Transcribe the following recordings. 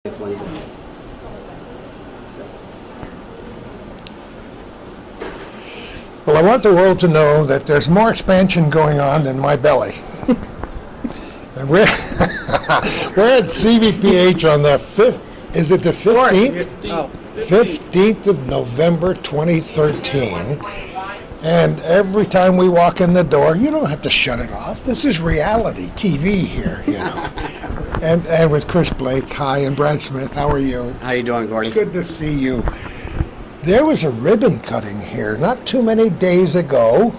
Wednesday. Well, I want the world to know that there's more expansion going on than my belly. And we're at CVPH on the 5th, is it the 15th? 15th of November 2013. And every time we walk in the door, you don't have to shut it off. This is reality TV here, you know. And with Chris Blake, hi, and Brad Smith, how are you? How you doing, Gordy? Good to see you. There was a ribbon cutting here not too many days ago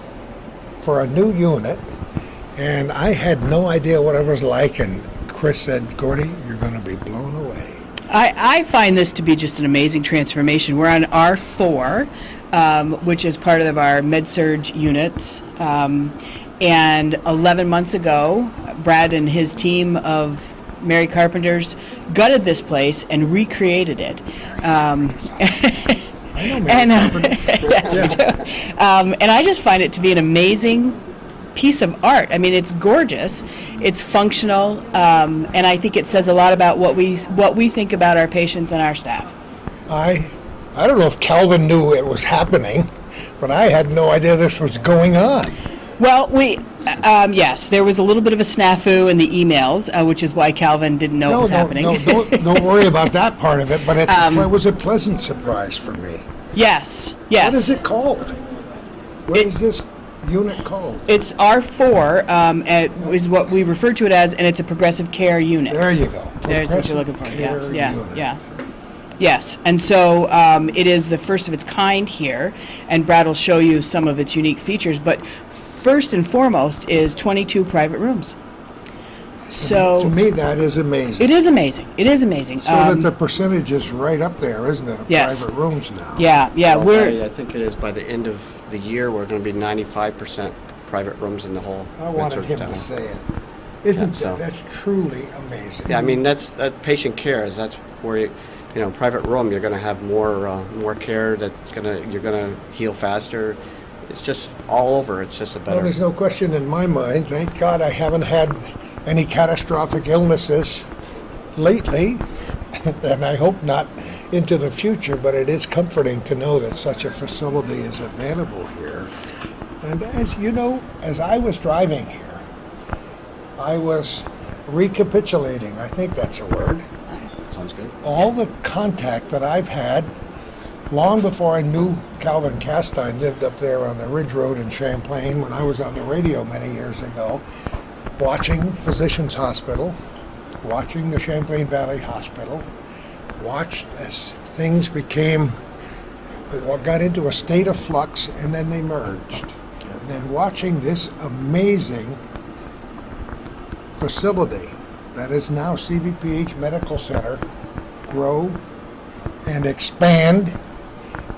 for a new unit, and I had no idea what it was like, and Chris said, Gordy, you're going to be blown away. I find this to be just an amazing transformation. We're on R4, which is part of our med-surg units, and 11 months ago, Brad and his team of Mary Carpenters gutted this place and recreated it. Yes, we do. And I just find it to be an amazing piece of art. I mean, it's gorgeous, it's functional, and I think it says a lot about what we think about our patients and our staff. I don't know if Calvin knew it was happening, but I had no idea this was going on. Well, yes, there was a little bit of a snafu in the emails, which is why Calvin didn't know it was happening. Don't worry about that part of it, but it was a pleasant surprise for me. Yes. What is it called? What is this unit called? It's R4, is what we refer to it as, and it's a progressive care unit. There you go. There's what you're looking for. Unit. Yeah. Yes, and so it is the first of its kind here, and Brad will show you some of its unique features, but first and foremost is 22 private rooms. So to me, that is amazing. It is amazing. So that the percentage is right up there, isn't it? Of yes. Private rooms now. Yeah. I think it is by the end of the year, we're going to be 95% private rooms in the whole. I wanted him to say it. Isn't that's truly amazing? Yeah, I mean that patient care is that's where private room you're going to have more care you're going to heal faster. It's just all over. It's just a better. Well, there's no question in my mind. Thank God I haven't had any catastrophic illnesses lately, and I hope not into the future, but it is comforting to know that such a facility is available here. And as you know, as I was driving here, I was recapitulating, I think that's a word. Sounds good. All the contact that I've had long before I knew Calvin Castine lived up there on the Ridge Road in Champlain when I was on the radio many years ago, watching Physicians Hospital, watching the Champlain Valley Hospital, watched as things got into a state of flux and then they merged. And then watching this amazing facility that is now CVPH Medical Center grow and expand,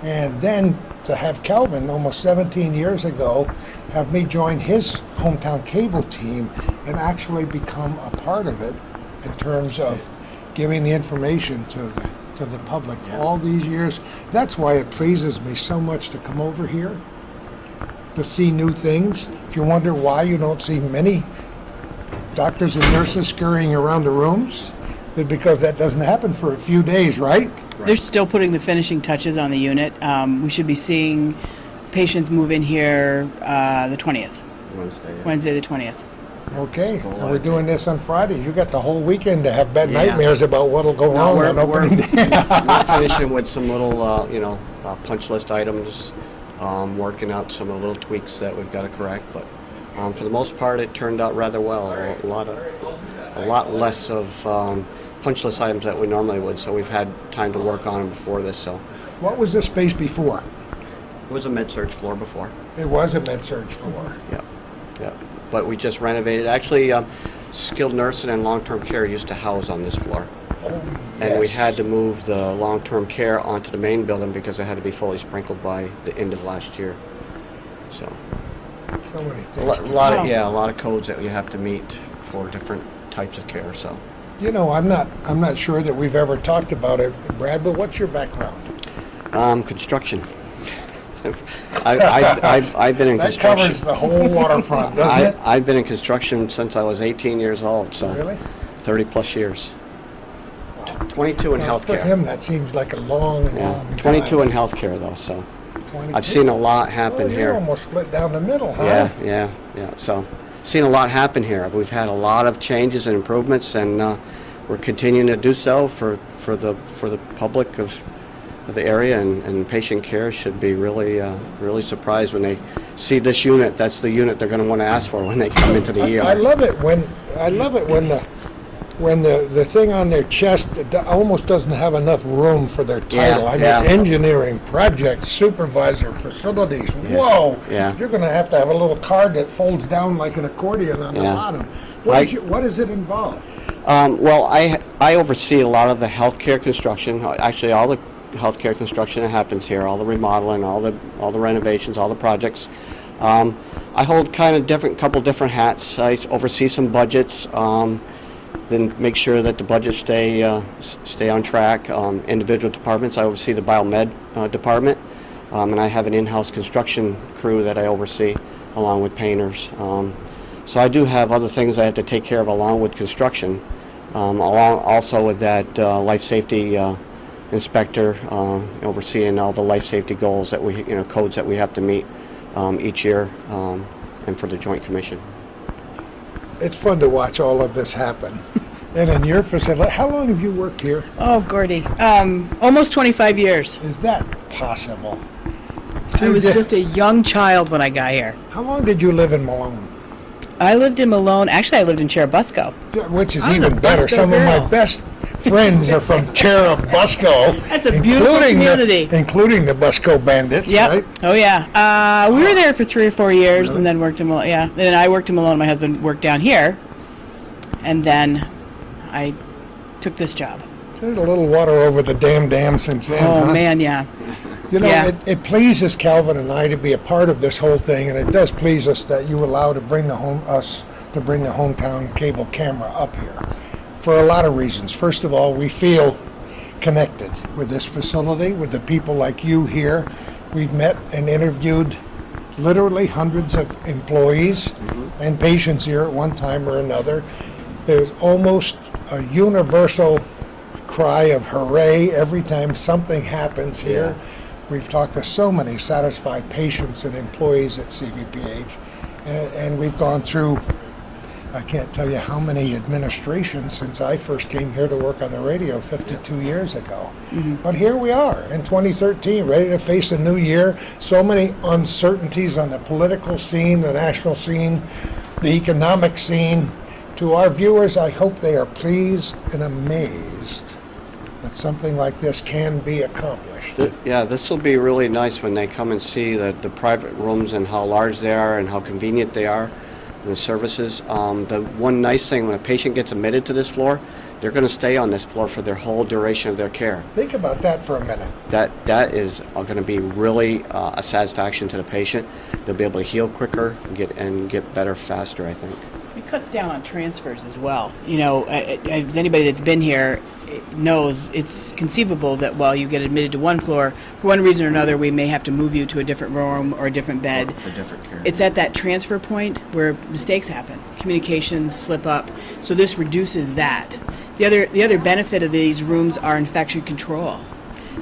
and then to have Calvin almost 17 years ago have me join his hometown cable team and actually become a part of it in terms of giving the information to the public all these years. That's why it pleases me so much to come over here to see new things. If you wonder why you don't see many doctors and nurses scurrying around the rooms, it's because that doesn't happen for a few days, right? They're still putting the finishing touches on the unit. We should be seeing patients move in here the 20th. Wednesday the 20th. Okay, and we're doing this on Friday. You got the whole weekend to have bad nightmares about what'll go wrong on opening day. We're finishing with some little, punch list items, working out some of the little tweaks that we've got to correct. But for the most part, it turned out rather well. A lot less of punch list items that we normally would. So we've had time to work on them before this. So. What was this space before? It was a med-surg floor before. It was a med-surg floor. Yeah. But we just renovated. Actually, skilled nursing and long-term care used to house on this floor. Oh, yes. And we had to move the long-term care onto the main building because it had to be fully sprinkled by the end of last year. So many things. A lot of codes that you have to meet for different types of care. So. I'm not sure that we've ever talked about it, Brad, but what's your background? Construction. I've been in that construction. That covers the whole waterfront, doesn't it? I've been in construction since I was 18 years old, so really? 30 plus years. 22 in For healthcare. him, that seems like a long, Yeah, long 22 time. in healthcare though, so 22. I've seen a lot happen Oh, you're here. almost split down the middle, huh? Yeah. So, seen a lot happen here. We've had a lot of changes and improvements, and we're continuing to do so for the public of the area, and patient care should be really surprised when they see this unit. That's the unit they're going to want to ask for when they come into the ER. I love it when the thing on their chest almost doesn't have enough room for their title. I mean, yeah. engineering, project supervisor, facilities. Yeah, Whoa! yeah. You're going to have a little card that folds down like an accordion on the Yeah. bottom. Like- What does it involve? Well, I oversee a lot of the healthcare construction. Actually, all the healthcare construction that happens here, all the remodeling, all the renovations, all the projects. I hold kind of couple different hats. I oversee some budgets, then make sure that the budgets stay on track. Individual departments, I oversee the biomed department, and I have an in-house construction crew that I oversee along with painters. So I do have other things I have to take care of along with construction, along also with that life safety inspector overseeing all the life safety goals that codes that we have to meet each year, and for the Joint Commission. It's fun to watch all of this happen. And in your facility, how long have you worked here? Oh, Gordy, almost 25 years. Is that possible? I was just a young child when I got here. How long did you live in Malone? I lived in Malone. Actually, I lived in Cherubusco. Which is I was even a better. Busco Some of my girl. best friends are from Cherubusco. That's a beautiful community. Including the Busco Bandits, Yep. right? Oh, yeah. We were there for 3 or 4 years, and then worked in Malone. Yeah. Then I worked in Malone. My husband worked down here, and then I took this job. There's a little water over the dam since then. Oh huh? man, yeah. You know, Yeah. it pleases Calvin and I to be a part of this whole thing, and it does please us that you allow to bring the hometown cable camera up here for a lot of reasons. First of all, we feel connected with this facility, with the people like you here. We've met and interviewed literally hundreds of employees and patients here at one time or another. There's almost a universal cry of hooray every time something happens here. We've talked to so many satisfied patients and employees at CVPH, and we've gone through, I can't tell you how many administrations since I first came here to work on the radio 52 years ago. But here we are in 2013, ready to face a new year. So many uncertainties on the political scene, the national scene, the economic scene. To our viewers, I hope they are pleased and amazed that something like this can be accomplished. Yeah, this will be really nice when they come and see the private rooms and how large they are and how convenient they are, and the services. The one nice thing, when a patient gets admitted to this floor, they're going to stay on this floor for their whole duration of their care. Think about that for a minute. That is going to be really a satisfaction to the patient. They'll be able to heal quicker and get better faster, I think. It cuts down on transfers as well. You know, as anybody that's been here knows, it's conceivable that while you get admitted to one floor, for one reason or another, we may have to move you to a different room or a different bed. For different care. It's at that transfer point where mistakes happen, communications slip up. So this reduces that. The other benefit of these rooms are infection control.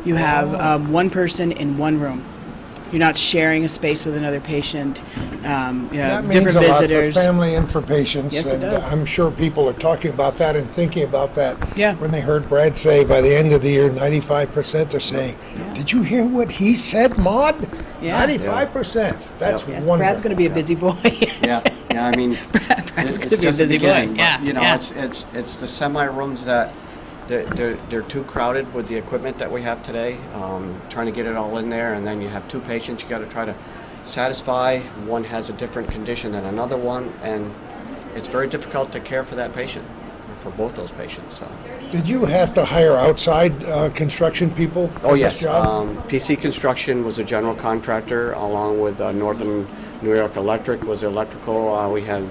You have one person in one room. You're not sharing a space with another patient. That means Different a visitors. lot for family and for patients. Yes, it and does. I'm sure people are talking about that and thinking about that. Yeah. When they heard Brad say by the end of the year, 95% are saying, "Did you hear what he said, Maude?" Yeah. 95%. That's Yes, wonderful. Brad's going to be a busy boy. Yeah, I mean, Brad's it's going to be a just the busy boy. beginning, but, Yeah, you know, yeah. it's the semi rooms that they're too crowded with the equipment that we have today. Trying to get it all in there, and then you have 2 patients you got to try to satisfy. One has a different condition than another one, and it's very difficult to care for that patient, for both those patients. So. Did you have to hire outside construction people for Oh this yes, job? PC Construction was a general contractor, along with Northern New York Electric was electrical. We have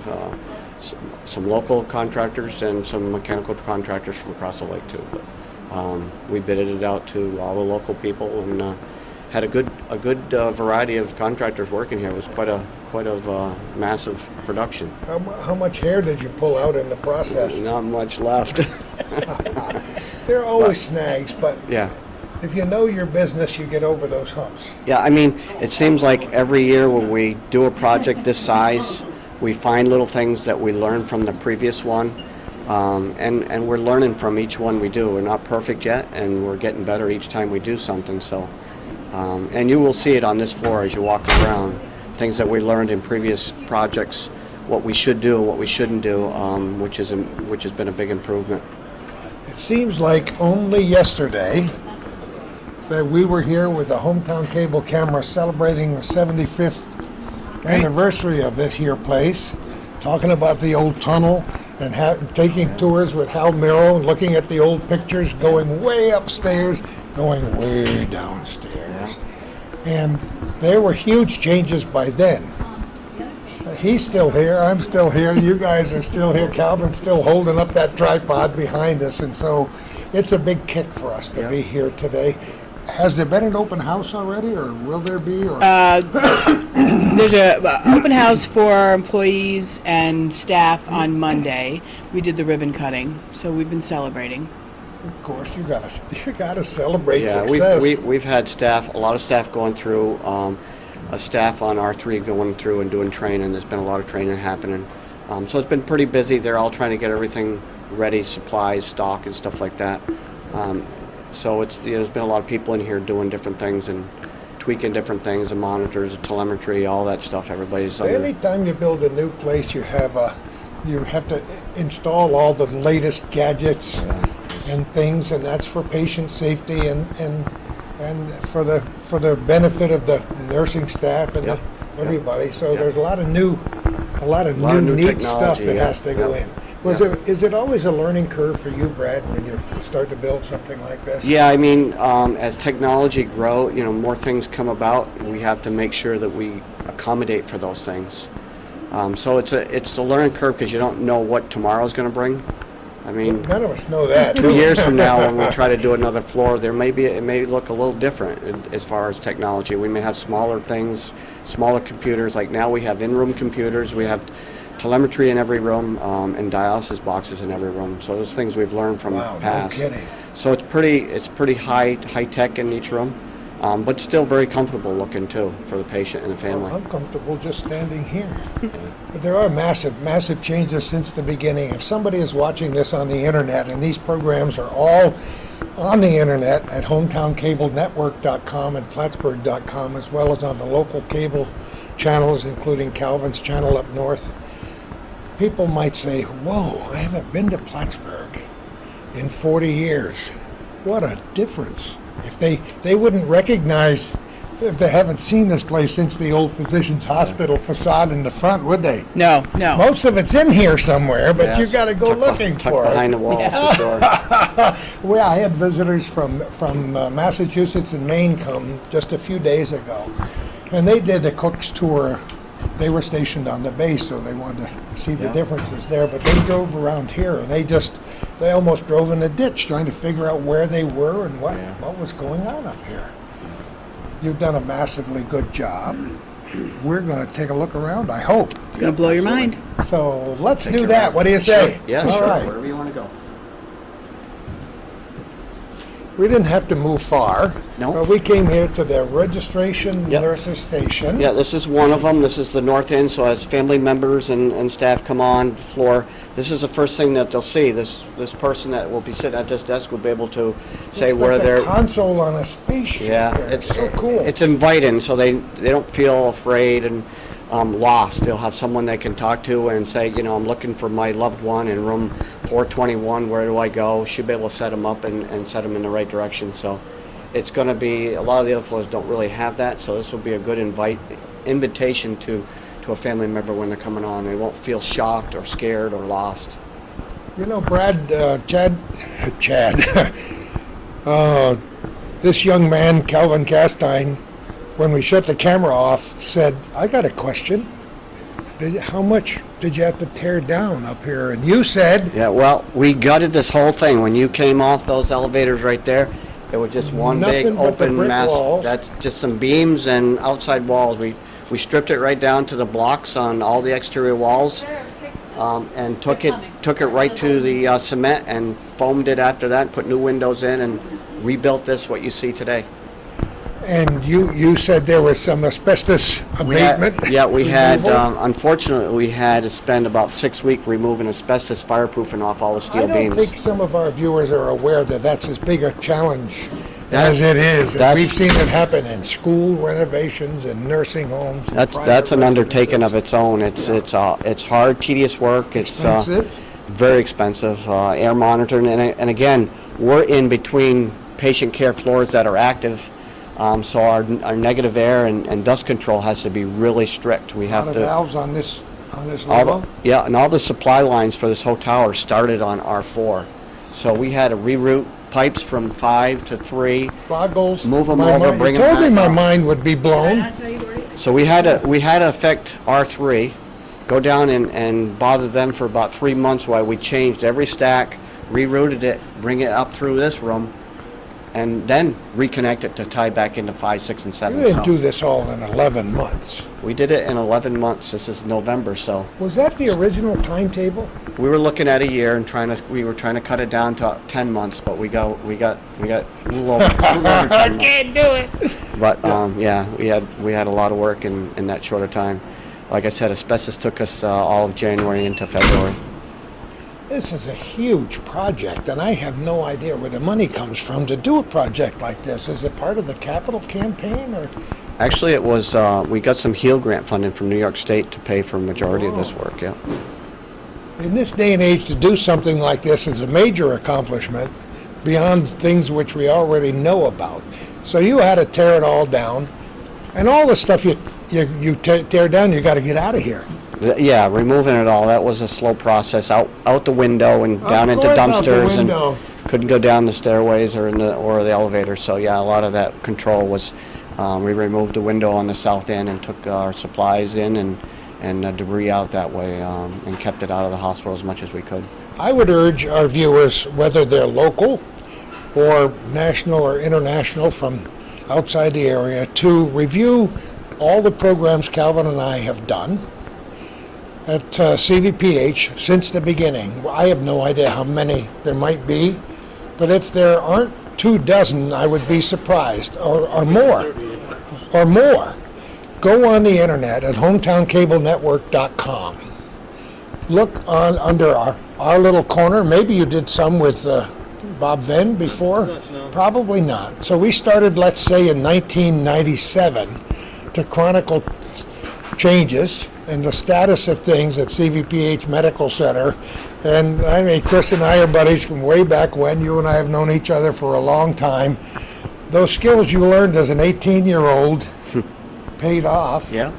some local contractors and some mechanical contractors from across the lake too. But we bidded it out to all the local people and had a good variety of contractors working here. It was quite a massive production. How much hair did you pull out in the process? Not much left. There are always snags, but Yeah. if you know your business, you get over those humps. Yeah, I mean, it seems like every year when we do a project this size, we find little things that we learn from the previous one, and we're learning from each one we do. We're not perfect yet, and we're getting better each time we do something. So, and you will see it on this floor as you walk around, things that we learned in previous projects, what we should do, what we shouldn't do, which has been a big improvement. It seems like only yesterday that we were here with the Hometown Cable Camera celebrating the 75th anniversary of this here place, talking about the old tunnel and taking tours with Hal Miro, looking at the old pictures, going way upstairs, going way downstairs. And there were huge changes by then. He's still here, I'm still here, you guys are still here, Calvin's still holding up that tripod behind us, and so it's a big kick for us to be here today. Has there been an open house already, or will there be? Or? There's a open house for employees and staff on Monday. We did the ribbon cutting, so we've been celebrating. Of course, you gotta celebrate Yeah, success. we've had staff, a lot of staff going through, a staff on R3 going through and doing training. There's been a lot of training happening. So it's been pretty busy. They're all trying to get everything ready, supplies, stock, and stuff like that. So there's been a lot of people in here doing different things and tweaking different things, the monitors, the telemetry, all that stuff. Everybody's under. Anytime you build a new place, you have to install all the latest gadgets and things, and that's for patient safety and for the benefit of the nursing staff and everybody. So there's a lot of new neat stuff that has to go in. Is it always a learning curve for you, Brad, when you start to build something like this? Yeah, I mean, as technology grow, more things come about. We have to make sure that we accommodate for those things. So it's a learning curve because you don't know what tomorrow's going to bring. I mean, none of us know that. 2 years from now, when we try to do another floor, it may look a little different as far as technology. We may have smaller things, smaller computers. Like now, we have in-room computers. We have telemetry in every room and dialysis boxes in every room. So those things we've learned from past. No kidding. So it's pretty high tech in each room, but still very comfortable looking too for the patient and the family. I'm comfortable just standing here. But there are massive changes since the beginning. If somebody is watching this on the internet, and these programs are all on the internet at hometowncablenetwork.com and plattsburgh.com, as well as on the local cable channels, including Calvin's channel up north, people might say, whoa, I haven't been to Plattsburgh in 40 years. What a difference. If they wouldn't recognize, if they haven't seen this place since the old Physicians Hospital facade in the front, would they? No. Most of it's in here somewhere, but you Yes, got to go looking tucked for behind it. the walls for sure. Well, I had visitors from Massachusetts and Maine come just a few days ago, and they did the Cook's tour. They were stationed on the base, so they wanted to see the differences there, but they drove around here, and they almost drove in a ditch trying to figure out where they were and what was going on up here. You've done a massively good job. We're going to take a look around, I hope. It's going to blow your mind. So let's do that. What do you say? Sure. Yeah, All sure. right. Wherever you want to go. We didn't have to move far. No. But we came here to the registration nurses station. Yeah, this is one of them. This is the north end, so as family members and staff come on the floor, this is the first thing that they'll see. This person that will be sitting at this desk will be able to say It's where like they're... a console on a spaceship. Yeah, there. It's so cool. It's inviting, so they don't feel afraid and lost. They'll have someone they can talk to and say, I'm looking for my loved one in room 421. Where do I go? Should be able to set them up and set them in the right direction. So it's going to be, a lot of the other floors don't really have that, so this will be a good invitation to a family member when they're coming on. They won't feel shocked or scared or lost. Brad, Chad, this young man, Calvin Castine, when we shut the camera off, said, I got a question. How much did you have to tear down up here? And you said... Yeah, well, we gutted this whole thing. When you came off those elevators right there, it was just one big Nothing but the open brick mass. walls. That's just some beams and outside walls. We stripped it right down to the blocks on all the exterior walls. Is there a pic and took it right to the cement and foamed it after that, put new windows in, and rebuilt this what you see today. And you said there was some asbestos abatement? We had, removal? unfortunately, we had to spend about 6 weeks removing asbestos fireproofing off all the steel I don't beams. think some of our viewers are aware that that's as big a challenge as it is. And That's- we've seen it happen in school renovations and nursing homes. and That's private an undertaking of residences. its own. It's hard, tedious work. It's Expensive. very expensive. Air monitoring, and again, we're in between patient care floors that are active, so our negative air and dust control has to be really strict. We A have lot of to. valves on this All level. and all the supply lines for this whole tower started on R4, so we had to reroute pipes from 5 to 3. Boggles. Move 'em my over, mind. bring You 'em told me back my up. mind would be blown. So we had to affect R3, go down and bother them for about 3 months while we changed every stack, rerouted it, bring it up through this room, and then reconnect it to tie back into 5, 6, and 7. You didn't So do this all in 11 months. we did it in 11 months. This is November, so Was that the original timetable? we were looking at a year and we were trying to cut it down to 10 months, but we got a little over 10 months. Can't do it. But we had a lot of work in that shorter time. Like I said, asbestos took us all of January into February. This is a huge project, and I have no idea where the money comes from to do a project like this. Is it part of the capital campaign, or? Actually, it was we got some HEAL grant funding from New York State to pay for a majority of this work. Yeah. In this day and age, to do something like this is a major accomplishment beyond things which we already know about. So you had to tear it all down, and all the stuff you tear down, you got to get out of here. Yeah, removing it all, that was a slow process. Out the window and down into course, out the dumpsters, and window. couldn't go down the stairways or the elevator. So yeah, a lot of that control was. We removed the window on the south end and took our supplies in and debris out that way, and kept it out of the hospital as much as we could. I would urge our viewers, whether they're local or national or international from outside the area, to review all the programs Calvin and I have done at CVPH since the beginning. I have no idea how many there might be, but if there aren't 24, I would be surprised, or more. Go on the internet at hometowncablenetwork.com. Look under our little corner. Maybe you did some with Bob Venn before? No. Probably not. So we started, let's say, in 1997 to chronicle changes and the status of things at CVPH Medical Center. And I mean, Chris and I are buddies from way back when. You and I have known each other for a long time. Those skills you learned as an 18-year-old paid off. Yeah.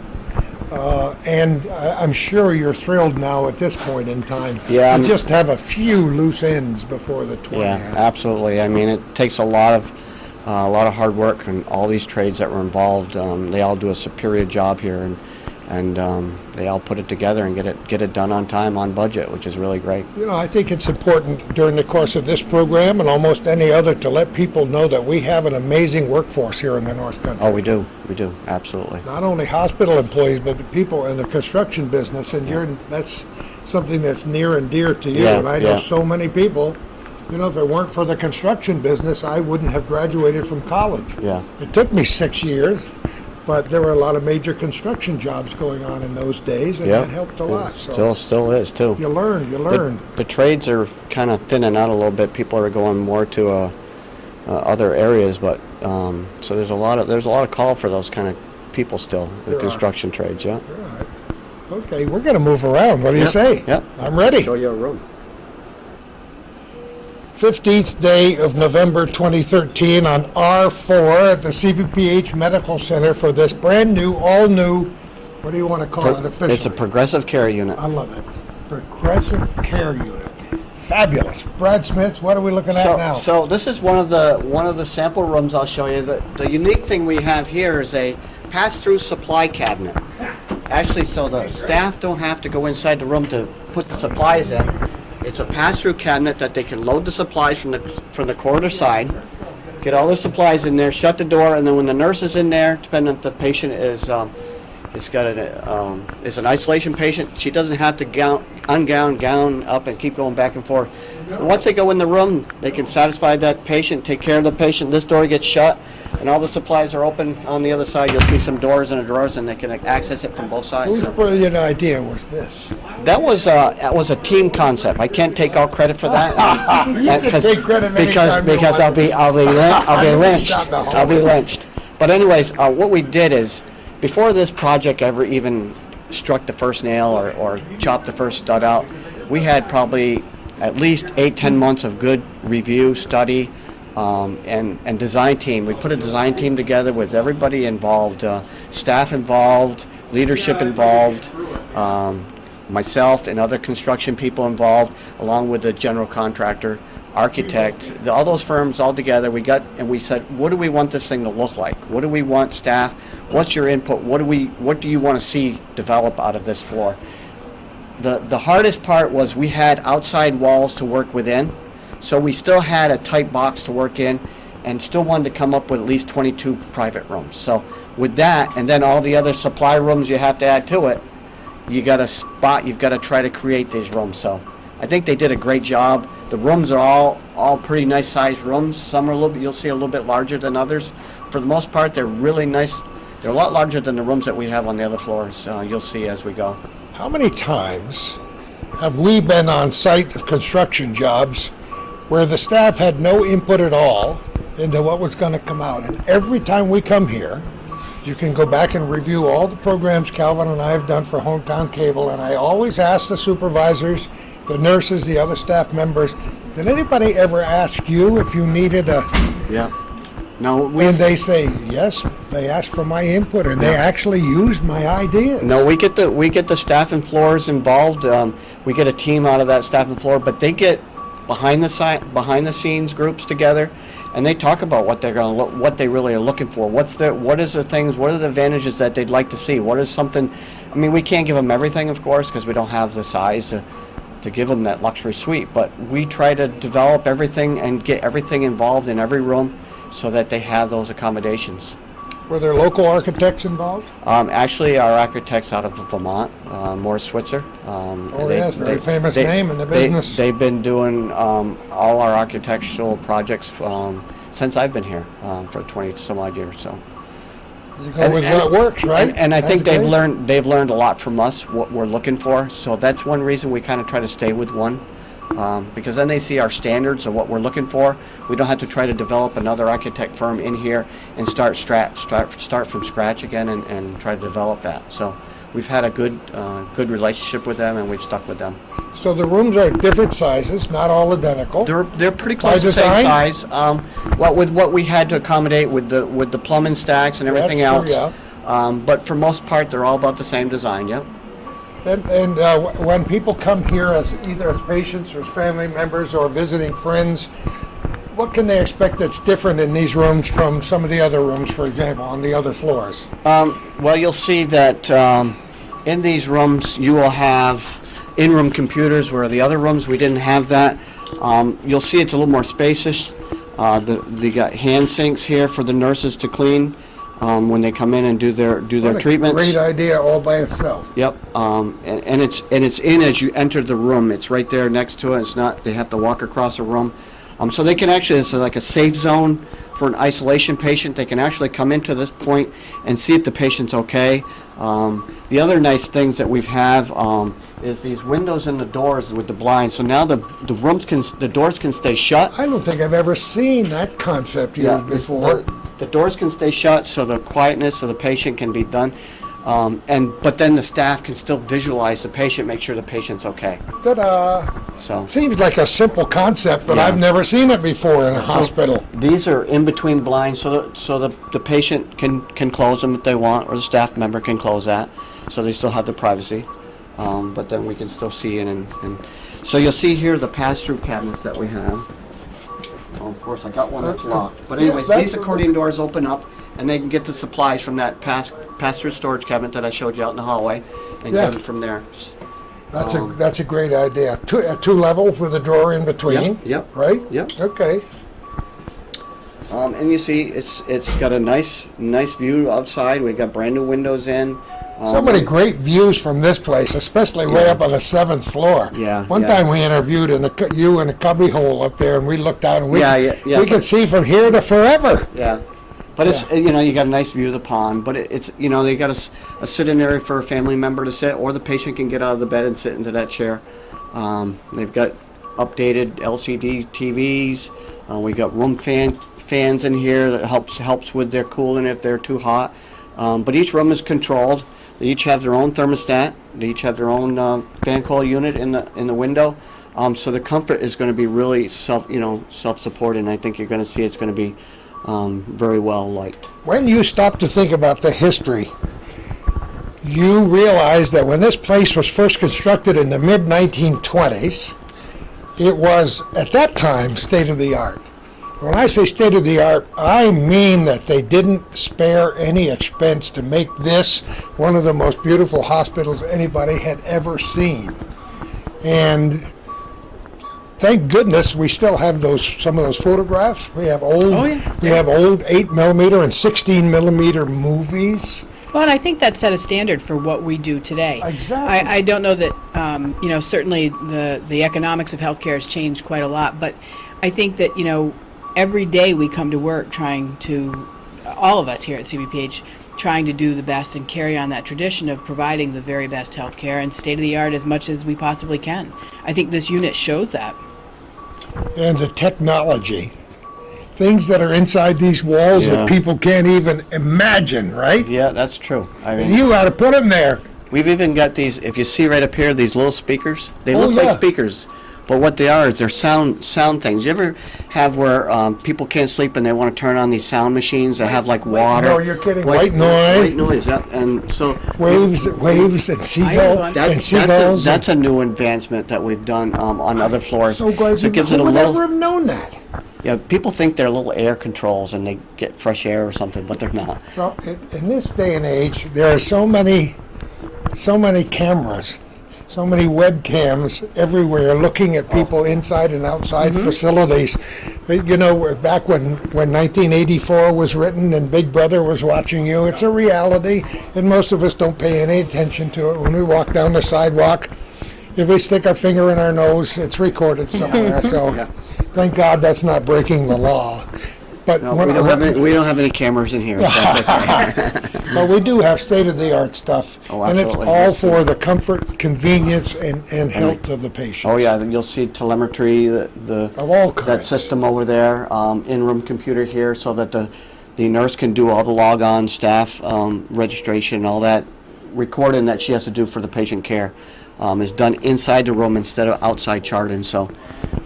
And I'm sure you're thrilled now at this point in time. Yeah, To just have a few loose ends before the 20th. Yeah, absolutely. I mean, it takes a lot of hard work, and all these trades that were involved, they all do a superior job here, and they all put it together and get it done on time, on budget, which is really great. You know, I think it's important during the course of this program and almost any other to let people know that we have an amazing workforce here in the North Country. Oh, we do, absolutely. Not only hospital employees, but the people in the construction business, and that's something that's near and dear to you. Yeah, And I know yeah. so many people, you know, if it weren't for the construction business, I wouldn't have graduated from college. Yeah. It took me 6 years, but there were a lot of major construction jobs going on in those days, and Yeah. that helped a lot. Still is too. You learn. The trades are kind of thinning out a little bit. People are going more to other areas, but so there's a lot of call for those kind of people still. The There are. construction trades, yeah. All right. Okay, we're going to move around. What do you say? Yep. I'm ready. Show you a room. 15th day of November 2013 on R4 at the CVPH Medical Center for this brand new, all new, what do you want to call it officially? It's a progressive care unit. I love it. Progressive care unit. Fabulous. Brad Smith, what are we looking at now? So this is one of the sample rooms I'll show you. The unique thing we have here is a pass-through supply cabinet. Actually, so the staff don't have to go inside the room to put the supplies in. It's a pass-through cabinet that they can load the supplies from the corridor side, get all the supplies in there, shut the door, and then when the nurse is in there, depending if the patient is It's got it's an isolation patient. She doesn't have to gown up and keep going back and forth. So once they go in the room, they can satisfy that patient, take care of the patient. This door gets shut, and all the supplies are open on the other side. You'll see some doors and drawers, and they can access it from both sides. Whose So brilliant idea was this? that was a team concept. I can't take all credit for that. You can take credit anytime you because want. I'll be lynched. But anyways, what we did is, before this project ever even struck the first nail or chopped the first stud out, we had probably at least 8-10 months of good review, study, and design team. We put a design team together with everybody involved, staff involved, leadership involved, myself and other construction people involved, along with the general contractor, architect, all those firms all together. We said, what do we want this thing to look like? What do we want staff? What's your input? What do you want to see develop out of this floor? The hardest part was we had outside walls to work within, so we still had a tight box to work in, and still wanted to come up with at least 22 private rooms. So with that, and then all the other supply rooms you have to add to it, you've got to try to create these rooms. So I think they did a great job. The rooms are all pretty nice sized rooms. Some are you'll see a little bit larger than others. For the most part, they're really nice. They're a lot larger than the rooms that we have on the other floors. You'll see as we go. How many times have we been on site of construction jobs where the staff had no input at all into what was going to come out? And every time we come here, you can go back and review all the programs Calvin and I have done for Hometown Cable, and I always ask the supervisors, the nurses, the other staff members, did anybody ever ask you if you needed a... Yeah. No, And they say, yes, they asked for my input, and they actually used my ideas. No, we get the staff and floors involved. We get a team out of that staff and floor, but they get behind the scenes groups together, and they talk about what they really are looking for. What are the advantages that they'd like to see? What is something? I mean, we can't give them everything, of course, because we don't have the size to give them that luxury suite. But we try to develop everything and get everything involved in every room, so that they have those accommodations. Were there local architects involved? Actually, our architect's out of Vermont, Morris Switzer. Yes, very famous name in the business. They've been doing all our architectural projects since I've been here for 20 some odd years. So. You go with what works, right? And I think That's they've learned a lot from us, what we're looking for. So that's one reason we kind of try to stay with one. Because then they see our standards of what we're looking for. We don't have to try to develop another architect firm in here and start from scratch again and try to develop that. So we've had a good relationship with them, and we've stuck with them. So the rooms are different sizes, not all identical. They're pretty close to the same size. With what we had to accommodate with the plumbing stacks and everything That's else. true, yeah. But for most part, they're all about the same design. Yep. And when people come here as either as patients or as family members or visiting friends, what can they expect that's different in these rooms from some of the other rooms, for example, on the other floors? Well, you'll see that in these rooms you will have in-room computers, where the other rooms we didn't have that. You'll see it's a little more spacious. They got hand sinks here for the nurses to clean when they come in and do their treatments. Great idea all by itself. Yep, and it's in as you enter the room. It's right there next to it. It's not. They have to walk across the room, so they can actually. It's like a safe zone for an isolation patient. They can actually come into this point and see if the patient's okay. The other nice things that we have is these windows and the doors with the blinds. So now the doors can stay shut. I don't think I've ever seen that concept used before. The doors can stay shut, so the quietness of the patient can be done, but then the staff can still visualize the patient, make sure the patient's okay. Ta-da! So Seems like a simple concept, but Yeah. I've never seen it before in a hospital. these are in between blinds, so the patient can close them if they want, or the staff member can close that, so they still have the privacy. But then we can still see in, and so you'll see here the pass-through cabinets that we have. Oh, of course, I got one that's locked. But anyways, these accordion doors open up, and they can get the supplies from that pass-through storage cabinet that I showed you out in the hallway, and get them from there. That's a great idea. Two levels with a drawer in between. Yep. Right? Yep. Okay. And you see, it's got a nice view outside. We got brand new windows in. So many great views from this place, especially way up on the 7th floor. Yeah, One yeah. time we interviewed you in a cubby hole up there, and we looked out, and we Yeah, could see from here to forever. Yeah. But it's, you got a nice view of the pond, but it's, they got a sit-in area for a family member to sit, or the patient can get out of the bed and sit into that chair. They've got updated LCD TVs. We got room fans in here that helps with their cooling if they're too hot. But each room is controlled. They each have their own thermostat. They each have their own fan coil unit in the window. So the comfort is going to be really self-supporting. I think you're going to see it's going to be very well liked. When you stop to think about the history, you realize that when this place was first constructed in the mid-1920s, it was, at that time, state-of-the-art. When I say state-of-the-art, I mean that they didn't spare any expense to make this one of the most beautiful hospitals anybody had ever seen. And thank goodness we still have some of those photographs. We have old, we have old 8mm and 16mm movies. Well, and I think that set a standard for what we do today. Exactly. I don't know that, certainly the economics of healthcare has changed quite a lot, but I think that, every day we come to work trying to, all of us here at CVPH, trying to do the best and carry on that tradition of providing the very best healthcare and state-of-the-art as much as we possibly can. I think this unit shows that. And the technology. Things that are inside these walls that people can't even imagine, right? Yeah, that's true. I mean, And you ought to put them there. we've even got these, if you see right up here, these little speakers. They look yeah. like speakers, but what they are is they're sound things. You ever have where people can't sleep and they want to turn on these sound machines that have like water? No, you're kidding. White noise. White noise, yeah. And so Waves and seagulls. that's a new advancement that we've done on other floors. So glad So it gives it a would little. never have known that. Yeah, people think they're little air controls and they get fresh air or something, but they're not. Well, in this day and age, there are so many cameras, so many webcams everywhere looking at people inside and outside facilities. Back when 1984 was written and Big Brother was watching you, it's a reality, and most of us don't pay any attention to it. When we walk down the sidewalk, if we stick our finger in our nose, it's recorded somewhere. So thank God that's not breaking the law. But No, we don't have any cameras in here, so that's okay. But we do have state-of-the-art stuff, Oh, and it's absolutely. all Yes. for the comfort, convenience, and health of the patient. Oh yeah, you'll see telemetry, Of all that kinds. system over there, in-room computer here, so that the nurse can do all the log-on staff registration, all that recording that she has to do for the patient care is done inside the room instead of outside charting. So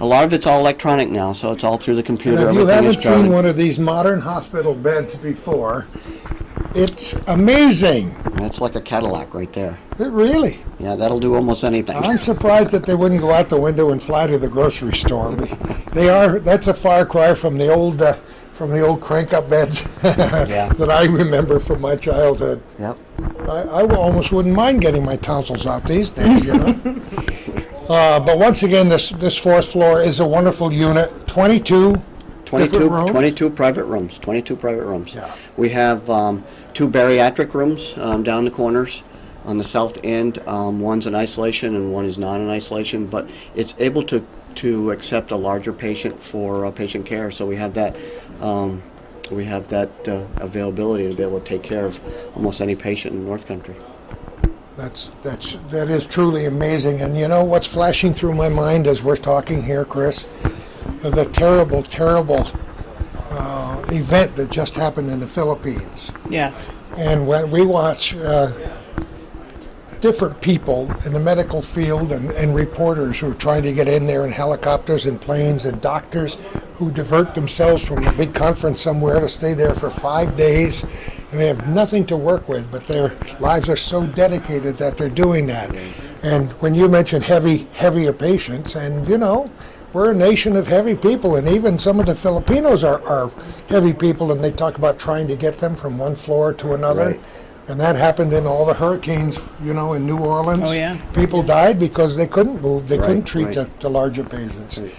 a lot of it's all electronic now, so it's all through the And computer. if you Everything is haven't seen charted. one of these modern hospital beds before, it's amazing. That's like a Cadillac right there. It really. Yeah, that'll do almost anything. I'm surprised that they wouldn't go out the window and fly to the grocery store. That's a far cry from the old crank-up beds that I remember from my childhood. Yep. I almost wouldn't mind getting my tonsils out these days, But once again, this fourth floor is a wonderful unit. 22 different rooms. 22 private rooms. 22 private rooms. Yeah. We have 2 bariatric rooms down the corners on the south end. One's in isolation and one is not in isolation, but it's able to accept a larger patient for patient care. So we have that availability to be able to take care of almost any patient in North Country. That is truly amazing. And you know what's flashing through my mind as we're talking here, Chris? The terrible event that just happened in the Philippines. Yes. And when we watch different people in the medical field and reporters who are trying to get in there in helicopters and planes, and doctors who divert themselves from a big conference somewhere to stay there for 5 days, and they have nothing to work with, but their lives are so dedicated that they're doing that. And when you mention heavier patients, and we're a nation of heavy people, and even some of the Filipinos are heavy people, and they talk about trying to get them from one floor to another. Right. And that happened in all the hurricanes, in New Orleans. Oh, yeah. People died because they couldn't move. They couldn't treat right. the larger patients. Right.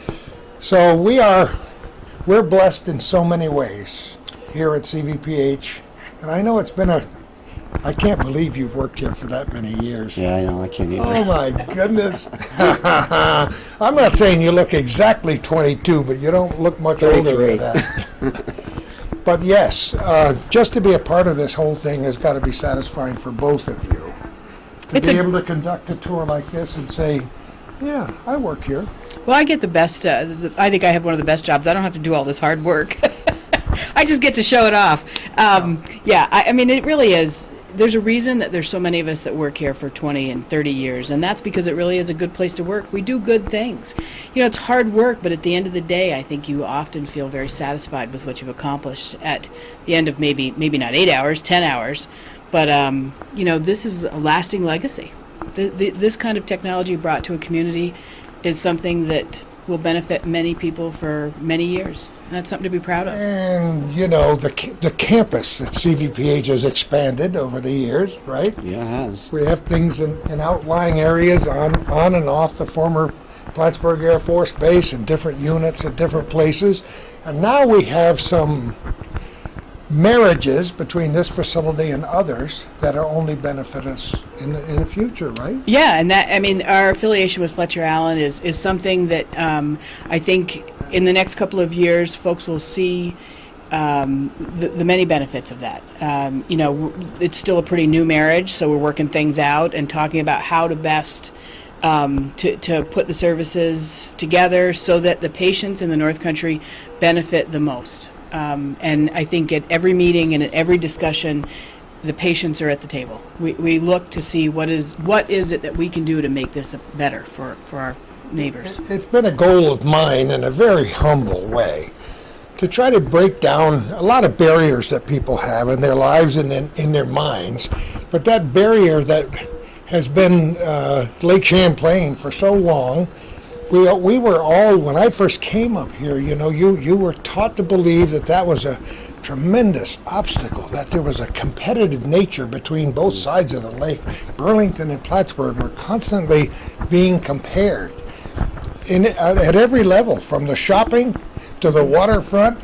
So we're blessed in so many ways here at CVPH. And I know it's been I can't believe you've worked here for that many years. Yeah, I know. I can't Oh my goodness. I'm not saying you look exactly 22, but you don't look much older than that. But yes, just to be a part of this whole thing has got to be satisfying for both of you. To It's be a- able to conduct a tour like this and say, yeah, I work here. Well, I get the best. I think I have one of the best jobs. I don't have to do all this hard work. I just get to show it off. Yeah, I mean, it really is. There's a reason that there's so many of us that work here for 20 and 30 years, and that's because it really is a good place to work. We do good things. You know, it's hard work, but at the end of the day, I think you often feel very satisfied with what you've accomplished at the end of maybe not 8 hours, 10 hours, but you know, this is a lasting legacy. This kind of technology brought to a community is something that will benefit many people for many years. And that's something to be proud of. And, you know, the campus at CVPH has expanded over the years, right? Yeah, it has. We have things in outlying areas on and off the former Plattsburgh Air Force Base and different units at different places. And now we have some marriages between this facility and others that are only benefit us in the future, right? Yeah, and that, I mean, our affiliation with Fletcher Allen is something that I think in the next couple of years folks will see the many benefits of that. You know, it's still a pretty new marriage, so we're working things out and talking about how to best to put the services together so that the patients in the North Country benefit the most. And I think at every meeting and at every discussion, the patients are at the table. We look to see what is it that we can do to make this better for our neighbors. It's been a goal of mine in a very humble way to try to break down a lot of barriers that people have in their lives and in their minds. But that barrier that has been Lake Champlain for so long, we were all, when I first came up here, you know, you were taught to believe that was a tremendous obstacle, that there was a competitive nature between both sides of the lake. Burlington and Plattsburgh were constantly being compared at every level, from the shopping to the waterfront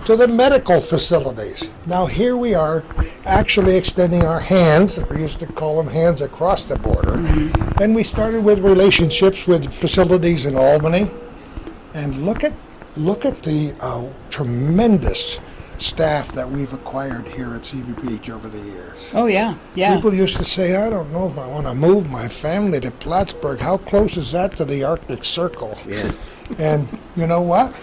to the medical facilities. Now here we are actually extending our hands, we used to call them hands across the border, and we started with relationships with facilities in Albany, and look at the tremendous staff that we've acquired here at CVPH over the years. Oh yeah, yeah. People used to say, I don't know if I want to move my family to Plattsburgh. How close is that to the Arctic Circle? Yeah. And you know what?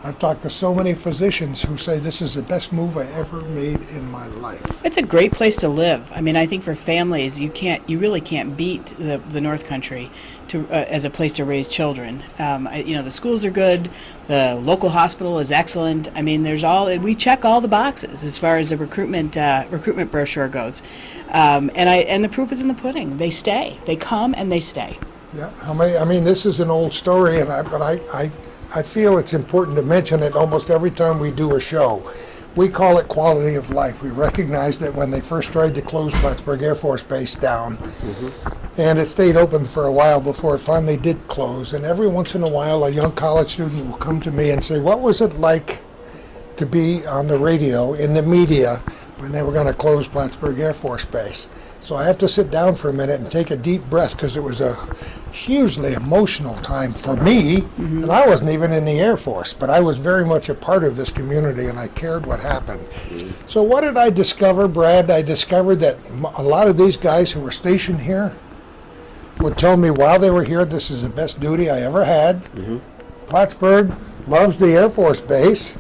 I've talked to so many physicians who say this is the best move I ever made in my life. It's a great place to live. I mean, I think for families, you really can't beat the North Country as a place to raise children. You know, the schools are good. The local hospital is excellent. I mean, we check all the boxes as far as the recruitment brochure goes. And the proof is in the pudding. They stay. They come and they stay. Yeah, I mean, this is an old story, but I feel it's important to mention it almost every time we do a show. We call it quality of life. We recognized that when they first tried to close Plattsburgh Air Force Base down, and it stayed open for a while before it finally did close. And every once in a while, a young college student will come to me and say, what was it like to be on the radio, in the media, when they were going to close Plattsburgh Air Force Base? So I have to sit down for a minute and take a deep breath, because it was a hugely emotional time for me, and I wasn't even in the Air Force, but I was very much a part of this community, and I cared what happened. So what did I discover, Brad? I discovered that a lot of these guys who were stationed here would tell me while they were here, this is the best duty I ever had. Plattsburgh loves the Air Force Base.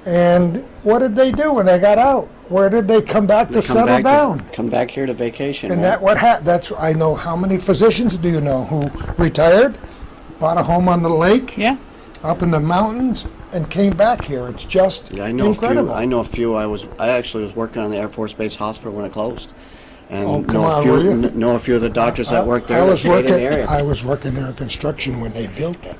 And what did they do when they got out? Where did they come back to settle down? Come back here to vacation. And right? that's, I know, how many physicians do you know who retired, bought a home on the lake, Yeah. up in the mountains, and came back here? It's just Yeah, I know incredible. I know a few. I actually was working on the Air Force Base Hospital when it closed, and Oh, come know on, a few were you? know a few of the doctors that worked there. I that was stayed in the working. area. I was working there in construction when they built it.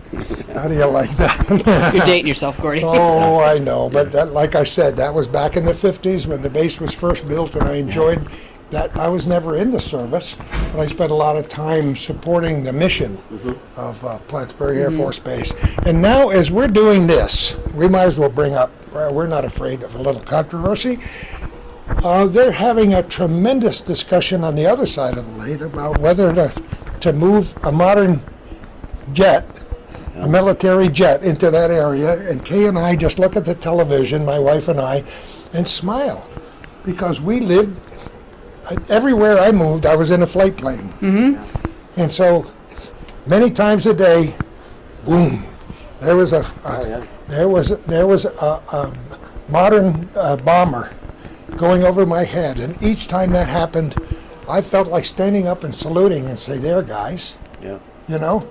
How do you like that? You're dating yourself, Gordy. Oh, I know, but that, like I said, that was back in the 50s when the base was first built, and I enjoyed that. I was never in the service, but I spent a lot of time supporting the mission of Plattsburgh Air Force Base. And now, as we're doing this, we might as well bring up, we're not afraid of a little controversy. They're having a tremendous discussion on the other side of the lake about whether to move a modern jet, a military jet, into that area. And Kay and I just look at the television, my wife and I, and smile. Because we lived, everywhere I moved, I was in a flight plane. And so many times a day, boom, there was a modern bomber going over my head, and each time that happened, I felt like standing up and saluting and say, "There, guys," Yeah. you know.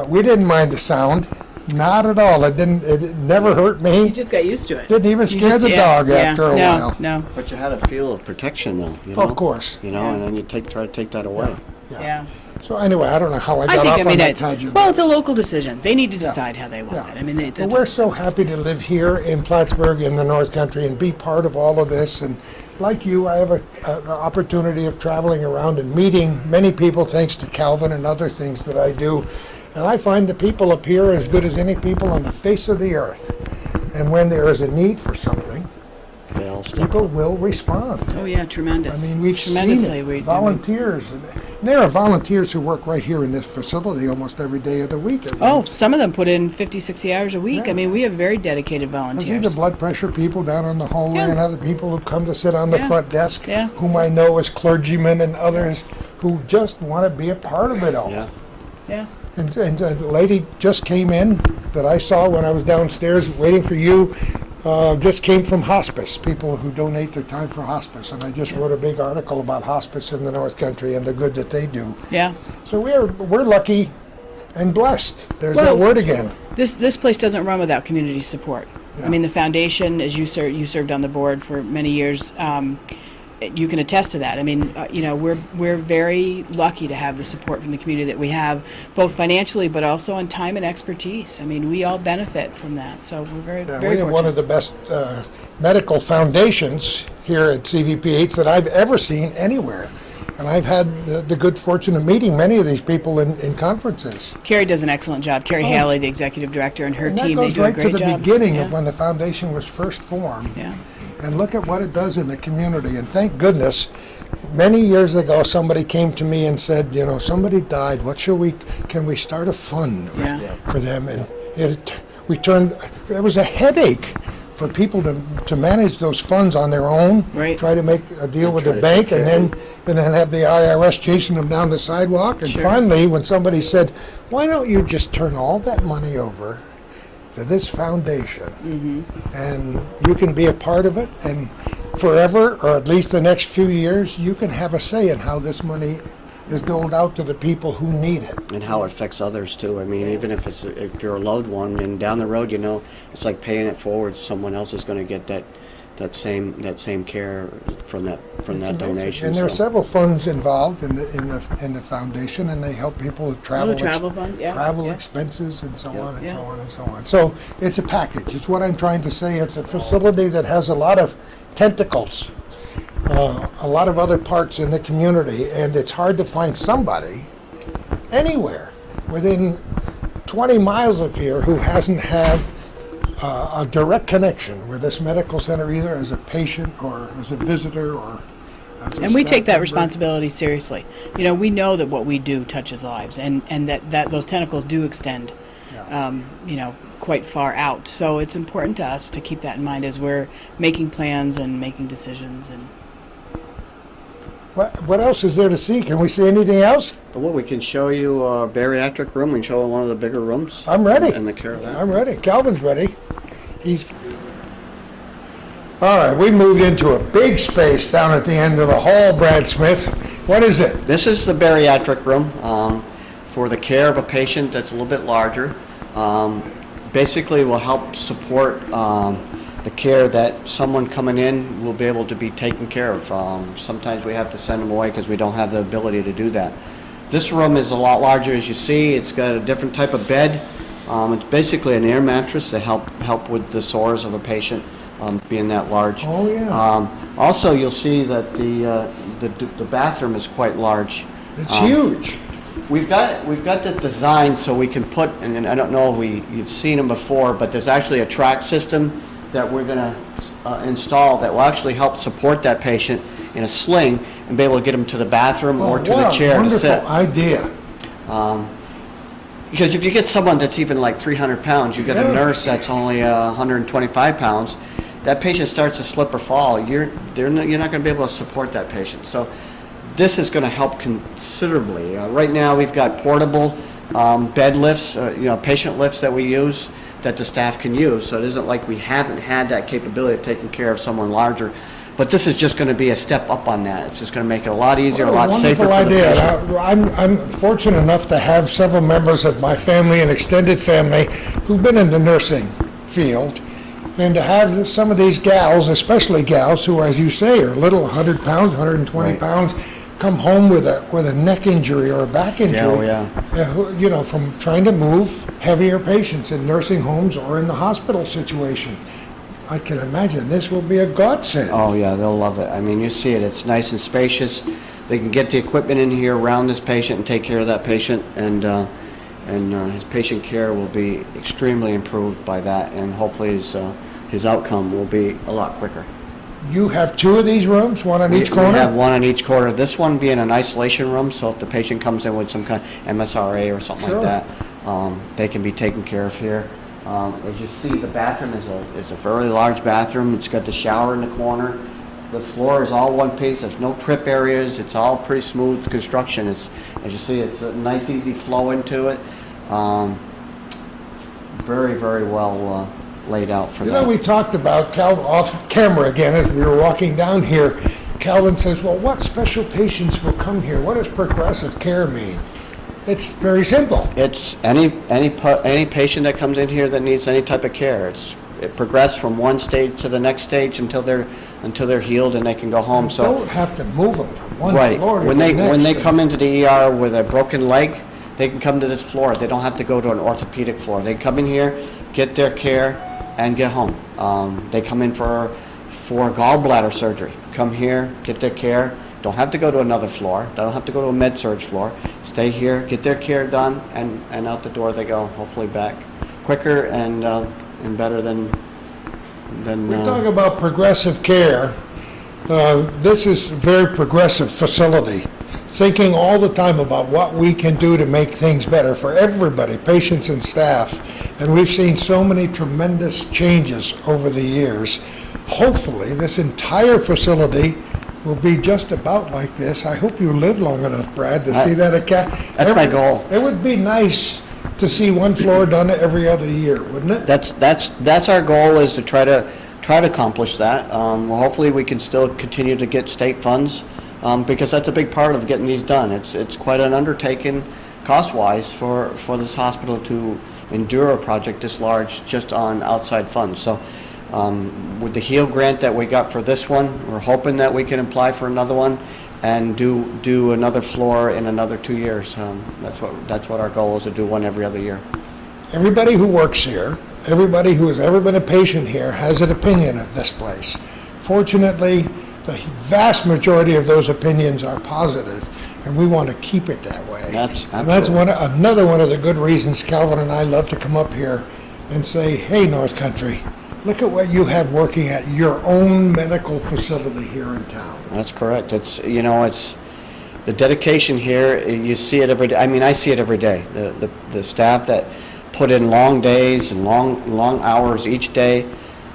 We didn't mind the sound, not at all. It didn't. It never hurt You me. just got used to it. Didn't even scare the dog after a while. No. But you had a feel of protection, though. You know? Of course. You know, and then you try to take that away. Yeah. So anyway, I don't know how I I got think, off I mean, on that it's, tangent. well, it's a local decision. They need to decide how they want Yeah. it. I mean, Well, we're so happy to live here in Plattsburgh in the North Country and be part of all of this. And like you, I have an opportunity of traveling around and meeting many people thanks to Calvin and other things that I do. And I find the people up here as good as any people on the face of the earth. And when there is a need for something, They all step people will respond. oh, yeah, tremendous. I mean, we've seen tremendously. it. Volunteers. And there are volunteers who work right here in this facility almost every day of the week. Oh, some of them put in 50, 60 hours a week. Yeah. I mean, we have very dedicated I see the volunteers. blood pressure people down on the hallway Yeah. and other people who come to sit on the Yeah. front desk, Yeah. whom I know as clergymen and others who just want to be a part of it all. Yeah. Yeah. And a lady just came in that I saw when I was downstairs waiting for you, just came from hospice, people who donate their time for hospice. And I just wrote a big article about hospice in the North Country and the good that they do. Yeah. So we're lucky and blessed. There's Well, that word again. This place doesn't run without community support. Yeah. I mean, the foundation, as you served on the board for many years, you can attest to that. I mean, you know, we're very lucky to have the support from the community that we have, both financially but also on time and expertise. I mean, we all benefit from that, so we're very Yeah, very we have fortunate. one of the best medical foundations here at CVPH that I've ever seen anywhere. And I've had the good fortune of meeting many of these people in conferences. Carrie does an excellent job. Carrie Haley, the executive director, and her And team, that they goes do a right great to the job. beginning Yeah. of when the foundation was first formed. Yeah. And look at what it does in the community. And thank goodness, many years ago, somebody came to me and said, you know, somebody died. Can we start a fund Yeah. for them? And it was a headache for people to manage those funds on their own. Right. Try to make a deal with the try to bank take and then have the IRS chasing them down the sidewalk. And Sure. finally, when somebody said, why don't you just turn all that money over to this foundation, and you can be a part of it, and forever, or at least the next few years, you can have a say in how this money is doled out to the people who need it. And how it affects others too. I mean, even if you're a loved one, and down the road, you know, it's like paying it forward. Someone else is going to get that same care from that It's amazing. donation. And there are so. several funds involved in the foundation, and they help people with travel, travel fund, yeah. travel Yeah. expenses, and so on and Yeah. so on and so on. So it's a package. It's what I'm trying to say. It's a facility that has a lot of tentacles, a lot of other parts in the community, and it's hard to find somebody anywhere within 20 miles of here who hasn't had a direct connection with this medical center, either as a patient or as a visitor or as a And we staff take that member. responsibility seriously. You know, we know that what we do touches lives, and that those tentacles do extend, Yeah. you know, quite far out. So it's important to us to keep that in mind as we're making plans and making decisions. And What else is there to see? Can we see anything else? But what we can show you a bariatric room. We can show one of the bigger rooms. I'm ready. And the care of that. I'm ready. Calvin's ready. He's. All right, we moved into a big space down at the end of the hall, Brad Smith. What is it? This is the bariatric room for the care of a patient that's a little bit larger. Basically, will help support the care that someone coming in will be able to be taken care of. Sometimes we have to send them away because we don't have the ability to do that. This room is a lot larger, as you see. It's got a different type of bed. It's basically an air mattress to help with the sores of a patient, being that large. Oh, yeah. Also, you'll see that the bathroom is quite large. It's huge. We've got this designed so we can put, and I don't know if you've seen them before, but there's actually a track system that we're gonna installed that will actually help support that patient in a sling and be able to get them to the bathroom or to the chair to sit. What a wonderful idea. Because if you get someone that's even like 300 pounds, you get a nurse that's only 125 pounds, that patient starts to slip or fall, you're not going to be able to support that patient. So this is going to help considerably. Right now we've got portable bed lifts, patient lifts that we use that the staff can use. So it isn't like we haven't had that capability of taking care of someone larger. But this is just going to be a step up on that. It's just going to make it a lot easier, a lot safer for the patient. Wonderful idea. I'm fortunate enough to have several members of my family and extended family who've been in the nursing field, and to have some of these gals, especially gals who, as you say, are little, 100 pounds, 120 Right. pounds, come home with a neck injury or a back injury. From trying to move heavier patients in nursing homes or in the hospital situation. I can imagine this will be a godsend. Oh yeah, they'll love it. I mean, you see it. It's nice and spacious. They can get the equipment in here around this patient and take care of that patient, and his patient care will be extremely improved by that, and hopefully his outcome will be a lot quicker. You have 2 of these rooms, one on each corner? We have one on each corner. This one being an isolation room, so if the patient comes in with some kind of MSRA or something Sure. like that, they can be taken care of here. As you see, the bathroom is a very large bathroom. It's got the shower in the corner. The floor is all one piece. There's no trip areas. It's all pretty smooth construction. As you see, it's a nice, easy flow into it. Very, very well laid out for that. We talked about, Calvin, off camera again, as we were walking down here, Calvin says, well, what special patients will come here? What does progressive care mean? It's very simple. It's any patient that comes in here that needs any type of care. It progresses from one stage to the next stage until they're healed and they can go home. So don't have to move them from one right. floor to When the they next. when they come into the ER with a broken leg, they can come to this floor. They don't have to go to an orthopedic floor. They come in here, get their care, and get home. They come in for gallbladder surgery. Come here, get their care. Don't have to go to another floor. They don't have to go to a med-surg floor. Stay here, get their care done, and out the door they go. Hopefully back quicker and better than. We talk about progressive care. This is a very progressive facility. Thinking all the time about what we can do to make things better for everybody, patients and staff. And we've seen so many tremendous changes over the years. Hopefully, this entire facility will be just about like this. I hope you live long enough, Brad, to see that. That's my goal. It would be nice to see one floor done every other year, wouldn't it? That's our goal, is to try to accomplish that. Hopefully we can still continue to get state funds, because that's a big part of getting these done. It's quite an undertaking cost-wise for this hospital to endure a project this large just on outside funds. So with the HEAL grant that we got for this one, we're hoping that we can apply for another one and do another floor in another 2 years. That's what our goal is, to do one every other year. Everybody who works here, everybody who has ever been a patient here has an opinion of this place. Fortunately, the vast majority of those opinions are positive, and we want to keep it that way. That's Another one of the good reasons Calvin and I love to come up here and say, hey, North Country, look at what you have working at your own medical facility here in town. That's correct. It's the dedication here. You see it every day. I mean, I see it every day. The staff that put in long days and long hours each day,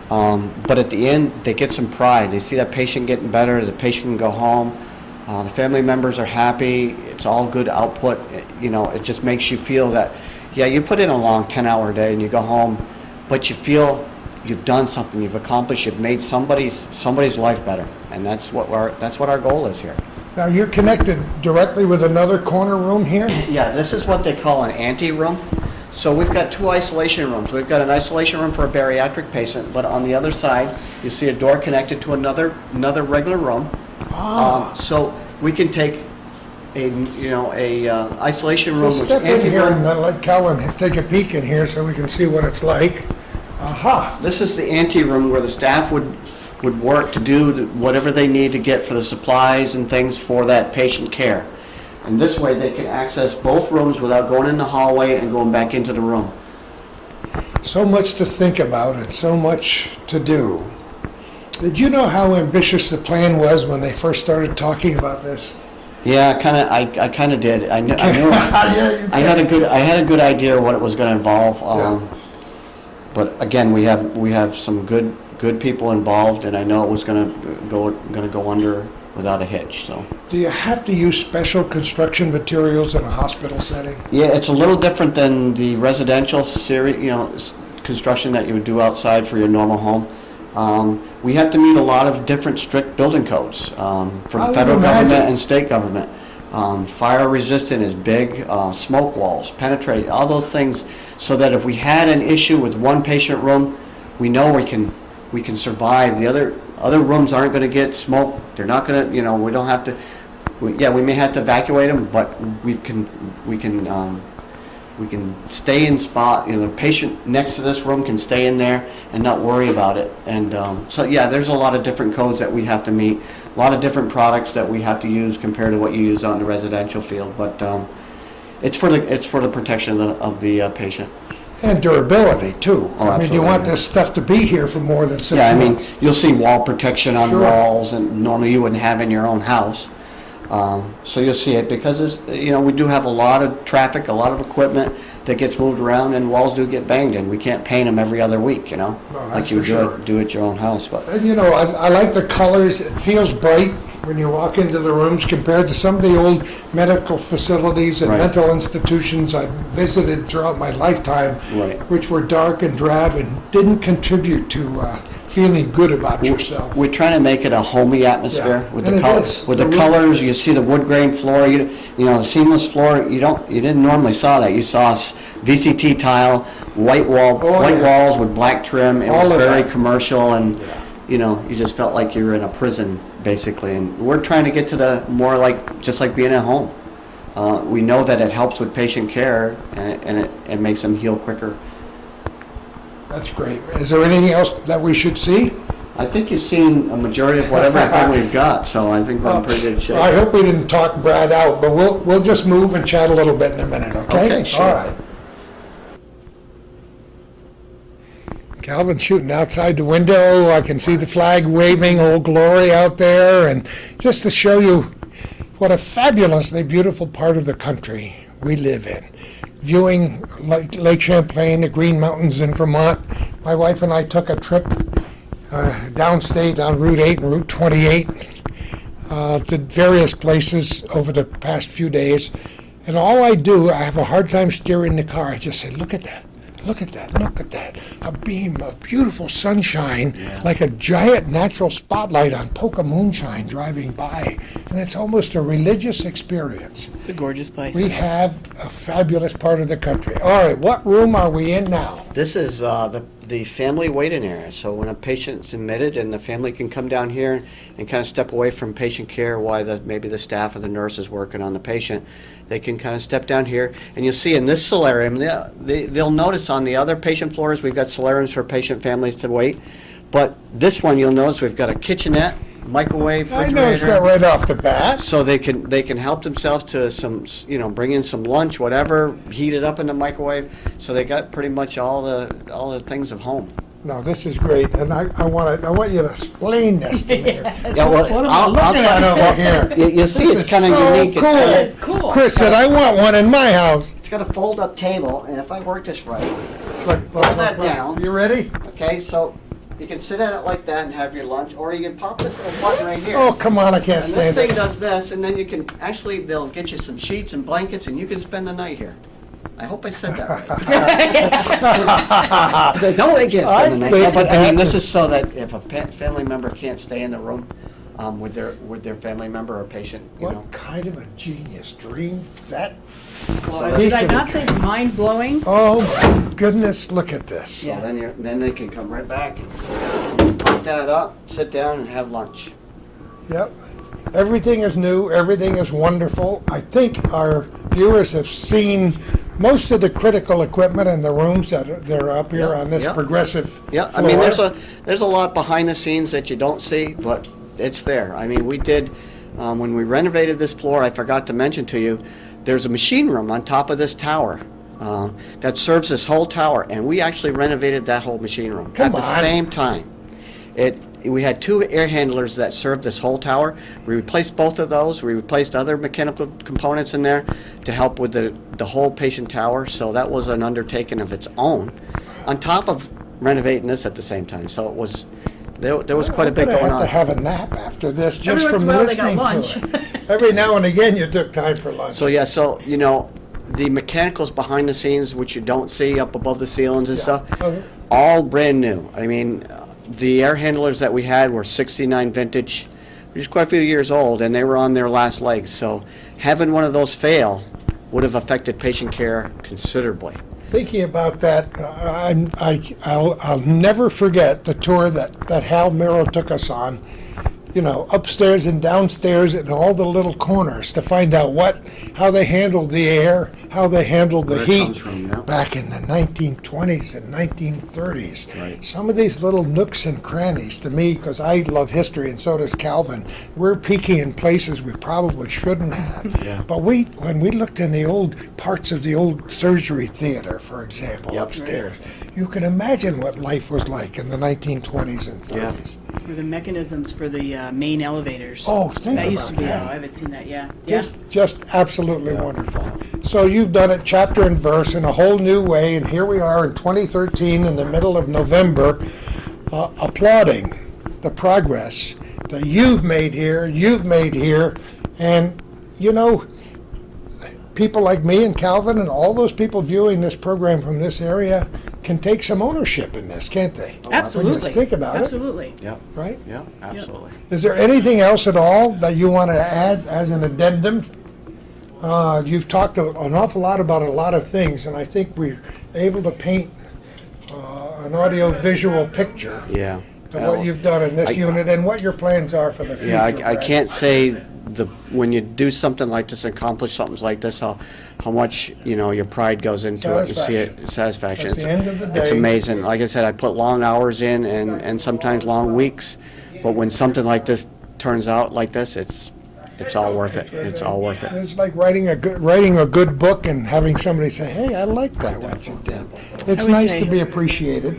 but at the end they get some pride. They see that patient getting better. The patient can go home. The family members are happy. It's all good output. It just makes you feel that, yeah, you put in a long 10-hour day and you go home, but you feel you've done something, you've accomplished, you've made somebody's life better, and that's what our goal is here. Now, you're connected directly with another corner room here? Yeah, this is what they call an ante-room. So we've got 2 isolation rooms. We've got an isolation room for a bariatric patient, but on the other side, you see a door connected to another regular room. So we can take a isolation room. Let's step in here and let Calvin take a peek in here so we can see what it's like. Aha! This is the ante room where the staff would work to do whatever they need to get for the supplies and things for that patient care. And this way they can access both rooms without going in the hallway and going back into the room. So much to think about and so much to do. Did you know how ambitious the plan was when they first started talking about this? Yeah, I kind of did. I knew. Yeah, you I had a good idea of what it was going to involve. But again, we have some good people involved, and I know it was going to go under without a hitch. So. Do you have to use special construction materials in a hospital setting? Yeah, it's a little different than the residential construction that you would do outside for your normal home. We have to meet a lot of different strict building codes from the federal government and state government. Fire resistant is big, smoke walls, penetrate, all those things, so that if we had an issue with one patient room, we know we can survive. The other rooms aren't going to get smoke. They're not going to, we don't have to. We may have to evacuate them, but we can stay in spot. The patient next to this room can stay in there and not worry about it. And so there's a lot of different codes that we have to meet, a lot of different products that we have to use compared to what you use out in the residential field. But it's for the protection of the patient. And durability too. Oh, I mean, you want this stuff to be here for more than 6 months. You'll see wall protection on Sure. walls, and normally you wouldn't have in your own house. So you'll see it because we do have a lot of traffic, a lot of equipment that gets moved around, and walls do get banged in. We can't paint them every other week, No, like that's you for sure. do at your own house. But And I like the colors. It feels bright when you walk into the rooms compared to some of the old medical facilities and Right. mental institutions I've visited throughout my lifetime, Right. which were dark and drab and didn't contribute to feeling good about yourself. we're trying to make it a homey atmosphere Yeah. with And the it colors. is. With the The colors, you see the wood grain floor. The seamless floor. You didn't normally saw that. You saw VCT tile, white walls with black trim. It was All of very that. commercial, and you just felt like you were in a prison basically. And we're trying to get to the more just like being at home. We know that it helps with patient care, and it makes them heal quicker. That's great. Is there anything else that we should see? I think you've seen a majority of everything we've got, so I think we're in pretty good shape. I hope we didn't talk Brad out, but we'll just move and chat a little bit in a minute, okay? Okay, sure. All right. Calvin's shooting outside the window. I can see the flag waving, Old Glory out there, and just to show you what a fabulously beautiful part of the country we live in. Viewing Lake Champlain, the Green Mountains in Vermont. My wife and I took a trip downstate on Route 8 and Route 28 to various places over the past few days. And all I do, I have a hard time steering the car. I just say, look at that. Look at that, look at that. A beam of beautiful sunshine, like a giant natural spotlight on Polka moonshine driving by. And it's almost a religious experience. It's a gorgeous place. We have a fabulous part of the country. All right, what room are we in now? This is the family waiting area. So when a patient's admitted, and the family can come down here and kind of step away from patient care while maybe the staff or the nurse is working on the patient, they can kind of step down here. And you'll see in this solarium, they'll notice on the other patient floors, we've got solariums for patient families to wait. But this one, you'll notice we've got a kitchenette, microwave, I refrigerator. noticed that right off the bat. So they can help themselves to some, bring in some lunch, whatever, heat it up in the microwave. So they got pretty much all the things of home. No, this is great, and I want you to explain this to me. Yeah, well, What am I I'll looking try at to. over here? You see, This it's is kind of so unique. cool. It's cool. Chris said, I want one in my house. It's got a fold-up table, and if I work this right, Look, Hold that down. You ready? okay, so you can sit at it like that and have your lunch, or you can pop this little button right here. Oh, come on, I can't And this stand thing it. does this, and then you can, they'll get you some sheets and blankets, and you can spend the night here. I hope I said that right. I said, no, they can't spend the night. think No, but I mean, that- this is so that if a family member can't stay in the room with their family member or patient, What kind of a genius dream that? Did I not say mind-blowing? Oh, my goodness, look at this. So Yeah. then they can come right back, pop that up, sit down, and have lunch. Yep. Everything is new, everything is wonderful. I think our viewers have seen most of the critical equipment in the rooms they're up here Yeah, on this yeah. progressive Yeah, I mean, floor. there's a lot behind the scenes that you don't see, but it's there. I mean, we did, when we renovated this floor, I forgot to mention to you, there's a machine room on top of this tower that serves this whole tower, and we actually renovated that whole machine room Come at the on. same time. We had 2 air handlers that served this whole tower. We replaced both of those. We replaced other mechanical components in there to help with the whole patient tower. So that was an undertaking of its own, on top of renovating this at the same time. So it was there was quite a bit going I'm on. gonna have to have a nap after this, just Every once from in a while they got listening lunch. to it. Every now and again, you took time for lunch. So yeah, so you know, the mechanicals behind the scenes, which you don't see up above the ceilings and stuff, Okay. all brand new. I mean, the air handlers that we had were 69 vintage, which is quite a few years old, and they were on their last legs. So having one of those fail would have affected patient care considerably. Thinking about that, I'll never forget the tour that Hal Miro took us on, you know, upstairs and downstairs and all the little corners to find out how they handled the air, how they handled the Where it heat comes from, yeah. back in the 1920s and 1930s. Right. Some of these little nooks and crannies, to me, because I love history and so does Calvin, we're peeking in places we probably shouldn't have. Yeah. But when we looked in the old parts of the old surgery theater, for example, Yep. upstairs, you can imagine what life was like in the 1920s and 30s. Yeah. Or the mechanisms for the main elevators. Oh, think That used to about be, that. I haven't seen that, yeah. Just absolutely wonderful. So you've done it chapter and verse in a whole new way, and here we are in 2013 in the middle of November, applauding the progress that you've made here, and you know, people like me and Calvin and all those people viewing this program from this area can take some ownership in this, can't they? Absolutely. When you think about Absolutely. Yeah. it, right? Yeah. Absolutely. Is there anything else at all that you want to add as an addendum? You've talked an awful lot about a lot of things, and I think we're able to paint an audio-visual picture Yeah. of what you've done in this unit and what your plans are for the future. Yeah, I Brad. can't say when you do something like this, accomplish something like this, how much, you know, your pride goes into it. You see it, satisfaction. At the end of the It's day- amazing. Like I said, I put long hours in and sometimes long weeks, but when something like this turns out like this, it's all worth it. It's all worth it. It's like writing a good book and having somebody say, "Hey, I like that what you did." It's I would nice say- to be appreciated.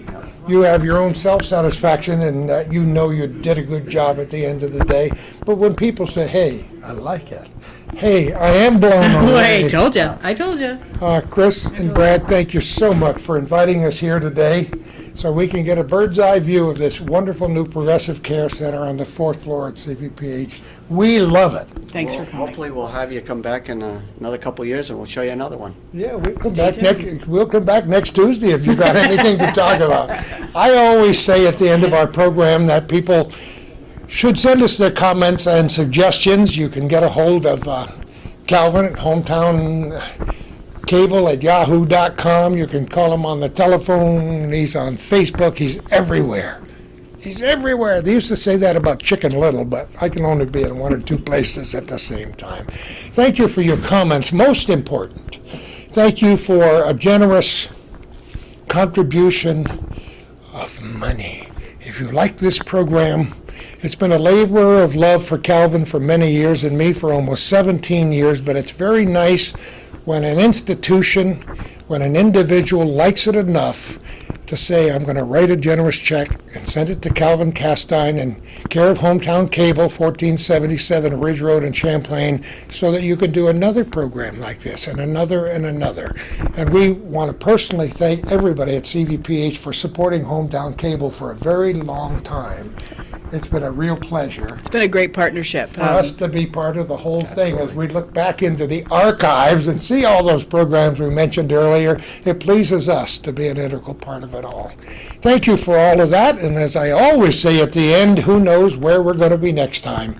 You have your own self-satisfaction, and that you know you did a good job at the end of the day. But when people say, "Hey, I like it," hey, I am blown away. I told you. Chris and Brad, thank you so much for inviting us here today so we can get a bird's eye view of this wonderful new progressive care center on the 4th floor at CVPH. We love it. Thanks Well, for coming. hopefully we'll have you come back in another couple of years and we'll show you another one. Yeah, tuned. we'll come back next Tuesday if you've got anything to talk about. I always say at the end of our program that people should send us their comments and suggestions. You can get a hold of Calvin at Hometown Cable at yahoo.com. You can call him on the telephone. He's on Facebook. He's everywhere. He's everywhere. They used to say that about Chicken Little, but I can only be in 1 or 2 places at the same time. Thank you for your comments. Most important, thank you for a generous contribution of money. If you like this program, it's been a labor of love for Calvin for many years and me for almost 17 years, but it's very nice when an institution, when an individual likes it enough to say, I'm going to write a generous check and send it to Calvin Castine in care of Hometown Cable, 1477 Ridge Road in Champlain, so that you can do another program like this and another and another. And we want to personally thank everybody at CVPH for supporting Hometown Cable for a very long time. It's been a real pleasure It's been a great partnership. for us to be part of the whole thing. As we look back into the archives and see all those programs we mentioned earlier, it pleases us to be an integral part of it all. Thank you for all of that, and as I always say at the end, who knows where we're going to be next time.